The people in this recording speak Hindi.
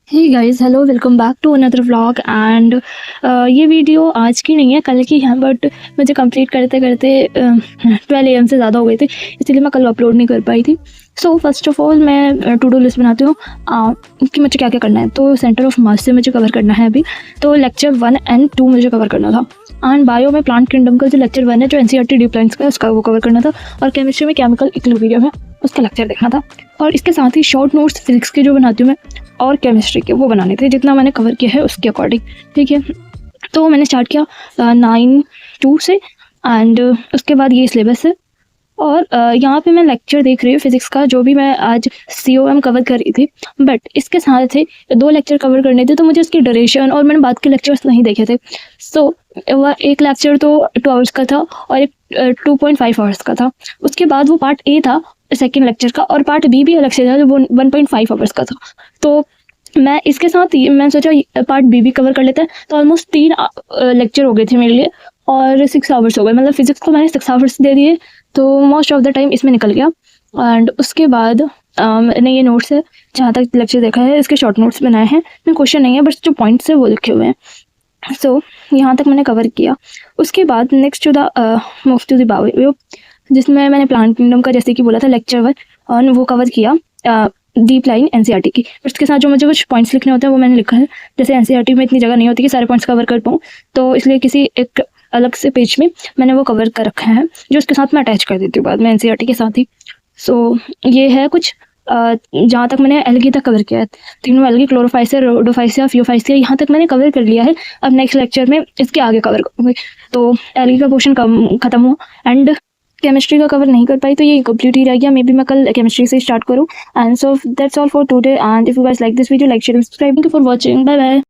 Hey guys, hello, welcome back to another vlog. And ये वीडियो आज की नहीं है, कल की है, बट मुझे कंप्लीट करते करते 12 AM से ज़्यादा हो गए थे, इसलिए मैं कल अपलोड नहीं कर पाई थी। सो फर्स्ट ऑफ ऑल मैं टू डू लिस्ट बनाती हूँ कि मुझे क्या क्या करना है। तो सेंटर ऑफ मास से मुझे कवर करना है अभी, तो लेक्चर 1 और 2 मुझे कवर करना था। एंड बायो में प्लांट किंगडम का जो लेक्चर 1 है, जो NCERT डीप लाइन्स का है, उसका वो कवर करना था। और केमिस्ट्री में केमिकल इक्विलिब्रियम है, उसका लेक्चर देखना था। और इसके साथ ही शॉर्ट नोट्स फिजिक्स के जो बनाती हूँ मैं और केमिस्ट्री के, वो बनाने थे, जितना मैंने कवर किया है उसके अकॉर्डिंग। ठीक है, तो मैंने स्टार्ट किया 9-2 से। एंड उसके बाद ये सिलेबस है। और यहाँ पे मैं लेक्चर देख रही हूँ फिजिक्स का, जो भी मैं आज COM कवर कर रही थी, बट इसके साथ ही 2 लेक्चर कवर करने थे, तो मुझे उसकी ड्यूरेशन और मैंने बाद के लेक्चर्स नहीं देखे थे। सो वह एक लेक्चर तो 2 आवर्स का था और एक 2.5 आवर्स का था। उसके बाद वो पार्ट ए था सेकेंड लेक्चर का, और पार्ट बी भी अलग से था जो 1.5 आवर्स का था। तो मैं इसके साथ मैं सोचा पार्ट बी भी कवर कर लेते हैं। तो ऑलमोस्ट 3 लेक्चर हो गए थे मेरे लिए, और 6 आवर्स हो गए, मतलब फिजिक्स को मैंने 6 आवर्स दे दिए, तो मोस्ट ऑफ द टाइम इसमें निकल गया। एंड उसके बाद मैंने ये नोट्स है, जहाँ तक लेक्चर देखा है, इसके शॉर्ट नोट्स बनाए हैं। मैं क्वेश्चन नहीं है, बस जो पॉइंट्स है वो लिखे हुए हैं। सो यहाँ तक मैंने कवर किया। उसके बाद next to the move to the bio, जिसमें मैंने प्लांट किंगडम का, जैसे कि बोला था, लेक्चर 1 और वो कवर किया, डीप लाइन NCERT की। उसके साथ जो मुझे कुछ पॉइंट्स लिखने होते हैं वो मैंने लिखा है। जैसे NCERT में इतनी जगह नहीं होती कि सारे पॉइंट्स कवर कर पाऊँ, तो इसलिए किसी एक अलग से पेज में मैंने वो कवर कर रखा है, जो उसके साथ मैं अटैच कर देती हूँ बाद में NCERT के साथ ही। सो ये है कुछ जहाँ तक मैंने एल्गी तक कवर किया है। तीनों एल्गी, क्लोरोफाइसिया, रोडोफाइसिया, फियोफाइसिया, यहाँ तक मैंने कवर कर लिया है। अब नेक्स्ट लेक्चर में इसके आगे कवर करूँगी। तो एल्गी का पोर्शन खत्म हुआ। एंड केमिस्ट्री का कवर नहीं कर पाई, तो ये कंप्लीट ही रह गया। मे बी मैं कल केमिस्ट्री से स्टार्ट करूँ। And so that's all for today. And if you guys like this video, like, share, subscribe. Thank you for watching. Bye bye.